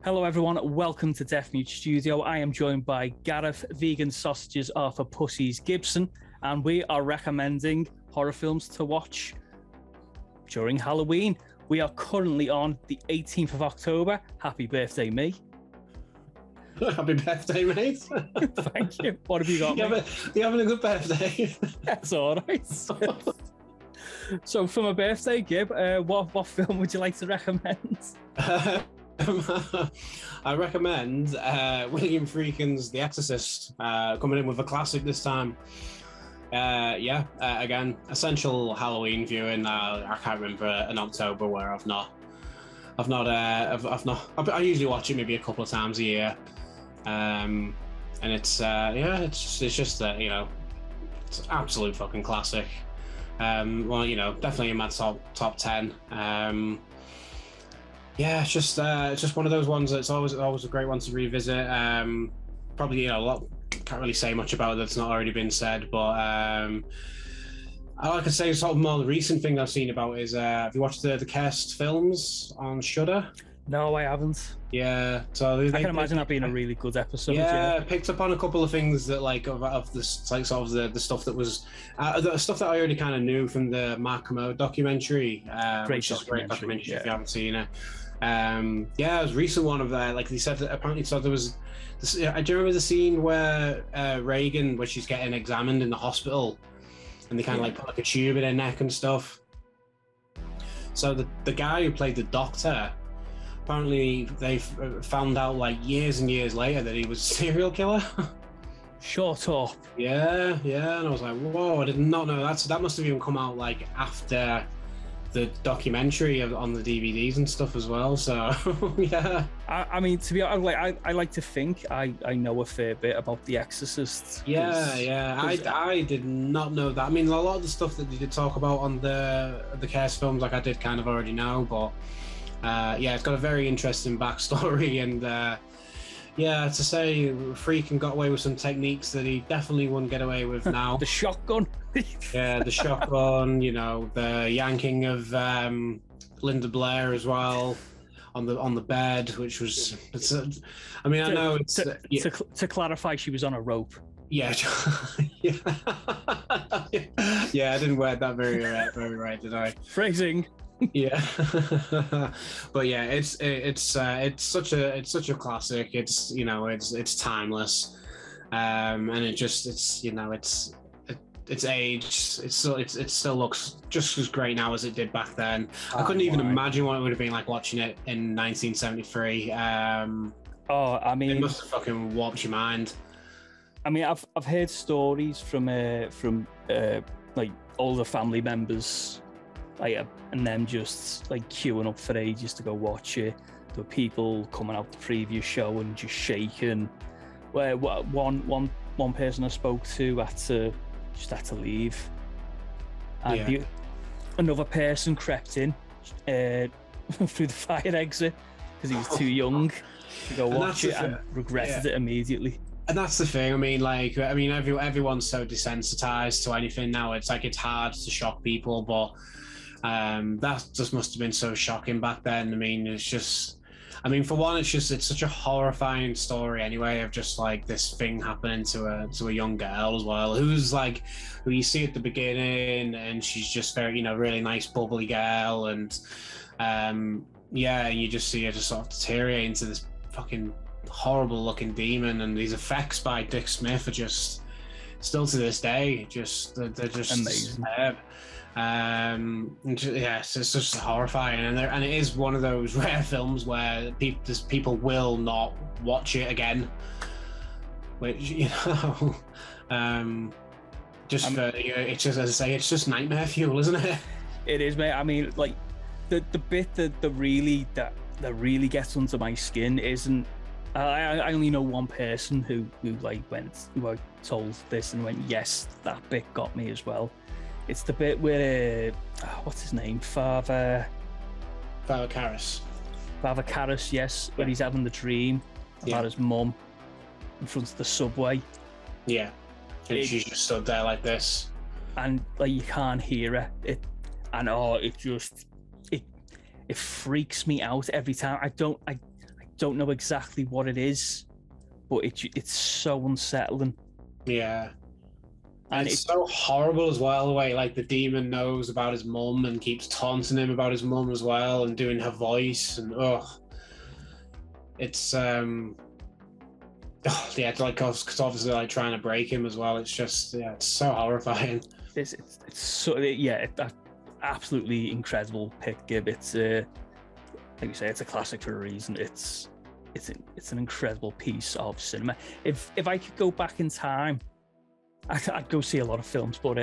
Hello everyone, welcome to Deaf Mute Studio. I am joined by Garreth, Vegan Sausages Are for Pussies Gibson, and we are recommending horror films to watch during Halloween. We are currently on the 18th of October. Happy birthday, me. Happy birthday, mate. Thank you. What have you got, You having a good birthday? That's all right. So for my birthday, Gib, what film would you like to recommend? I recommend William Friedkin's The Exorcist, coming in with a classic this time. Again, essential Halloween viewing. I can't remember an October where I usually watch it maybe a couple of times a year, and it's just it's an absolute fucking classic. Definitely in my top 10. It's just one of those ones that's always a great one to revisit. Probably, a lot can't really say much about it that's not already been said, but I like to say sort of more recent thing I've seen about is have you watched the Cursed films on Shudder? No, I haven't. Yeah, so I can imagine that being a really good episode. Yeah, picked up on a couple of things that of this sort of the stuff that was the stuff that I already kind of knew from the Mark Kermode documentary. Which is a great documentary if you haven't seen it. It was a recent one of that. Like they said, apparently, so there was. Do you remember the scene where Reagan, where she's getting examined in the hospital, and they kind of like put like a tube in her neck and stuff. So the guy who played the doctor. Apparently, they found out like years and years later that he was a serial killer. Shut up. Yeah, and I was like, whoa, I did not know that. So that must have even come out like after the documentary on the DVDs and stuff as well. So yeah. I mean, to be honest, I like to think I know a fair bit about The Exorcist. I did not know that. I mean, a lot of the stuff that they did talk about on the Curse films, like I did kind of already know, but. It's got a very interesting backstory, and to say Friedkin got away with some techniques that he definitely wouldn't get away with now. The shotgun. The shotgun. The yanking of Linda Blair as well on the bed, which was. I know it's to clarify, she was on a rope. Yeah, I didn't word that very right, did I? Phrasing. Yeah, but yeah, it's such a classic. It's timeless, and it's aged. It still looks just as great now as it did back then. I couldn't even imagine what it would have been like watching it in 1973. I mean, it must have fucking warped your mind. I mean, I've heard stories from like older family members. And them just like queuing up for ages to go watch it. There were people coming out the preview show and just shaking. Where one person I spoke to had to leave, and another person crept in through the fire exit because he was too young to go watch it and regretted it immediately. And that's the thing. Everyone's so desensitized to anything now. It's like it's hard to shock people, but. That just must have been so shocking back then. For one, it's such a horrifying story anyway of just like this thing happening to a young girl as well, who you see at the beginning, and she's just very, really nice bubbly girl, and you just see her just sort of deteriorate into this fucking horrible looking demon, and these effects by Dick Smith are just still to this day they're just amazing. Superb. It's just horrifying, and it is one of those rare films where people will not watch it again, which it's just, as I say, it's just nightmare fuel, isn't it? It is, mate. I mean, like the bit that really gets under my skin isn't. I only know one person who I told this and went, yes, that bit got me as well. It's the bit where what's his name? Father Karras. Father Karras, yes, when he's having the dream about his mum in front of the subway. Yeah, and she's just stood there like this, and like you can't hear her. it freaks me out every time. I don't know exactly what it is, but it's so unsettling. Yeah. And it's so horrible as well, the way like the demon knows about his mum and keeps taunting him about his mum as well, and doing her voice, and it's it's like cause obviously like trying to break him as well. It's just it's so horrifying. It's so absolutely incredible pick, Gib. It's like you say, it's a classic for a reason. It's an incredible piece of cinema. If I could go back in time, I'd go see a lot of films, but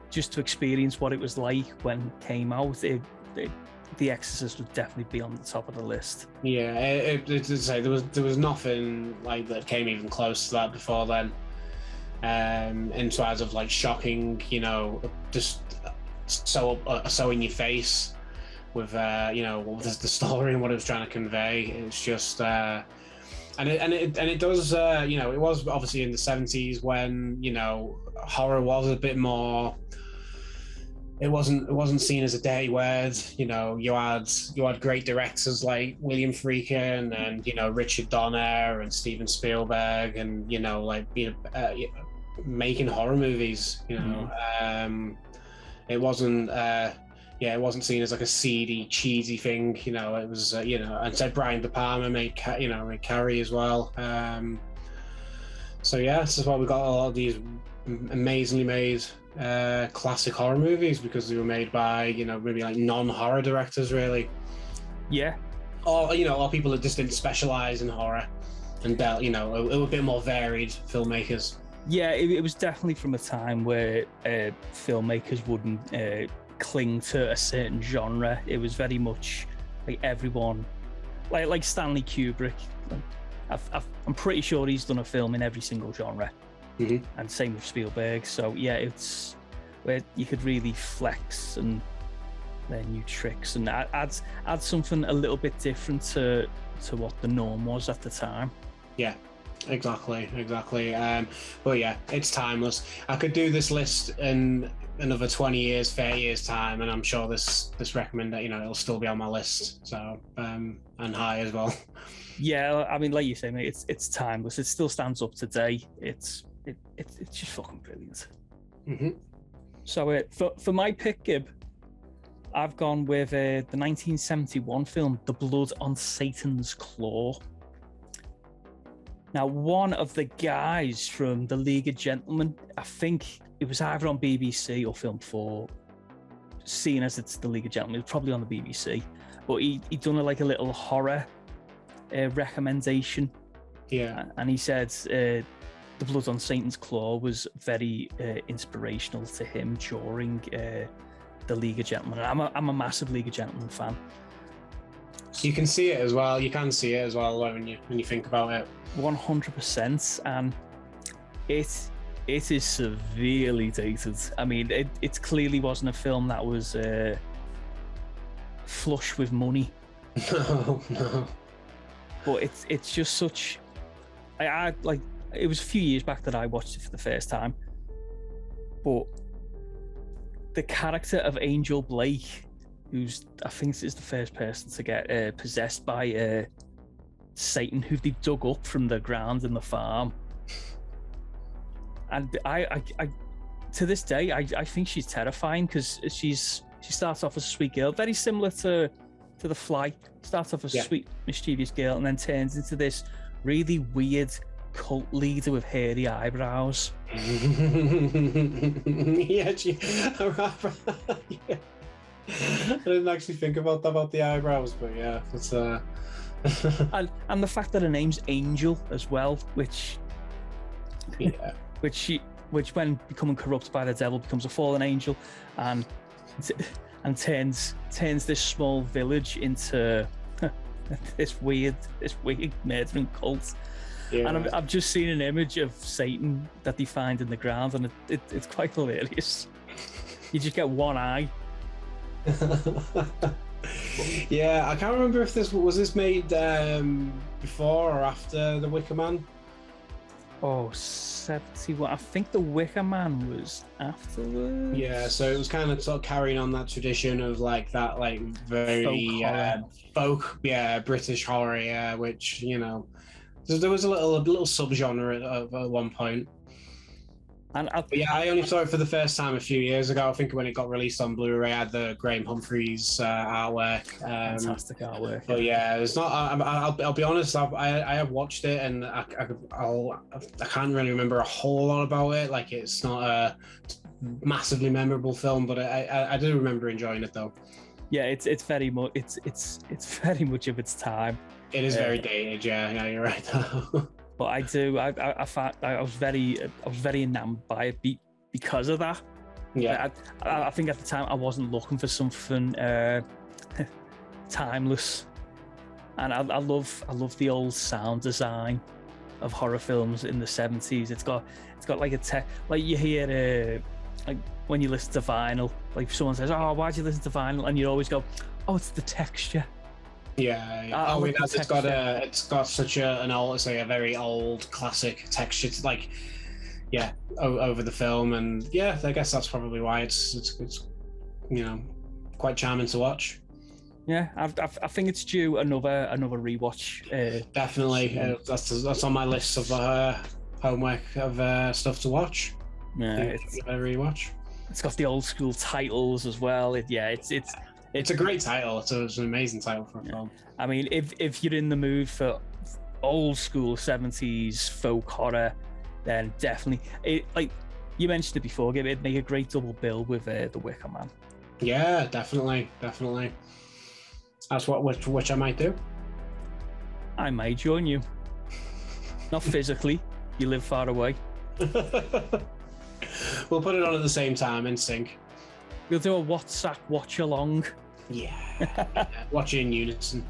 just to experience what it was like when it came out, The Exorcist would definitely be on the top of the list. Yeah, there was nothing like that came even close to that before then. In terms of like shocking, just so in your face with the story and what it was trying to convey. It's just and it does it was obviously in the 70s when horror was a bit more. It wasn't seen as a dirty word. You had great directors like William Friedkin and Richard Donner and Steven Spielberg and making horror movies. It wasn't it wasn't seen as like a seedy, cheesy thing. It was and said Brian De Palma made Carrie as well. So this is why we got a lot of these amazingly made classic horror movies, because they were made by maybe like non-horror directors, really. Or people that just didn't specialize in horror and dealt a bit more varied filmmakers. It was definitely from a time where filmmakers wouldn't cling to a certain genre. It was very much like everyone, like Stanley Kubrick. I'm pretty sure he's done a film in every single genre. Mm-hmm. And same with Spielberg. So it's where you could really flex and learn new tricks and add something a little bit different to what the norm was at the time. Yeah, exactly. But it's timeless. I could do this list in another 20 years, 30 years time, and I'm sure this it'll still be on my list. So and high as well. Yeah, I mean, like you say, mate, it's timeless. It still stands up today. It's just fucking brilliant. Mm-hmm. So for my pick, Gib, I've gone with the 1971 film The Blood on Satan's Claw. Now, one of the guys from The League of Gentlemen, I think it was either on BBC or Film 4, seeing as it's The League of Gentlemen, it was probably on the BBC, but he done a little horror recommendation. Yeah. And he said The Blood on Satan's Claw was very inspirational to him during The League of Gentlemen. And I'm a massive League of Gentlemen fan. You can see it as well. You can see it as well when you think about it. 100%, and it is severely dated. I mean, it clearly wasn't a film that was flush with money. No. But it's just such. I like. It was a few years back that I watched it for the first time, but the character of Angel Blake, who's I think is the first person to get possessed by Satan, who they dug up from the ground in the farm, and I to this day I think she's terrifying, because she starts off as a sweet girl, very similar to The Fly. Starts off as a sweet, mischievous girl, and then turns into this really weird cult leader with hairy eyebrows. Yeah. I didn't actually think about the eyebrows, but yeah, it's and the fact that her name's Angel as well, which when becoming corrupt by the devil becomes a fallen angel, and turns this small village into this weird murdering cult. Yeah. And I've just seen an image of Satan that they find in the ground, and it's quite hilarious. You just get one eye. Yeah, I can't remember if this was made before or after The Wicker Man. Oh, 71. I think The Wicker Man was afterwards. Yeah, so it was kind of sort of carrying on that tradition of like that, like very folk, British horror, which, you know, there was a little subgenre at one point. And I only saw it for the first time a few years ago. I think when it got released on Blu-ray, I had the Graham Humphreys artwork. Fantastic artwork. But yeah, it's not. I'll be honest. I have watched it, and I can't really remember a whole lot about it. Like, it's not a massively memorable film, but I do remember enjoying it though. Yeah, it's very much it's very much of its time. It is very dated. Yeah, you're right though. But I was very enamored by it because of that. Yeah, I think at the time I wasn't looking for something timeless, and I love the old sound design of horror films in the 70s. It's got like like you hear like when you listen to vinyl, like someone says, "Oh, why'd you listen to vinyl?" and you always go, "Oh, it's the texture." Yeah. I mean, it's got such a very old classic texture, like, over the film, and yeah, I guess that's probably why it's you know, quite charming to watch. Yeah, I think it's due another rewatch. Definitely, that's on my list of homework of stuff to watch. Yeah, it's a rewatch. It's got the old school titles as well. It's a great title. It's an amazing title for a film. I mean, if you're in the mood for old school 70s folk horror, then definitely, like you mentioned it before, it'd make a great double bill with The Wicker Man. Yeah, definitely. That's which I might do. I might join you. Not physically. You live far away. We'll put it on at the same time in sync. We'll do a WhatsApp watch along. Yeah. Watch it in unison.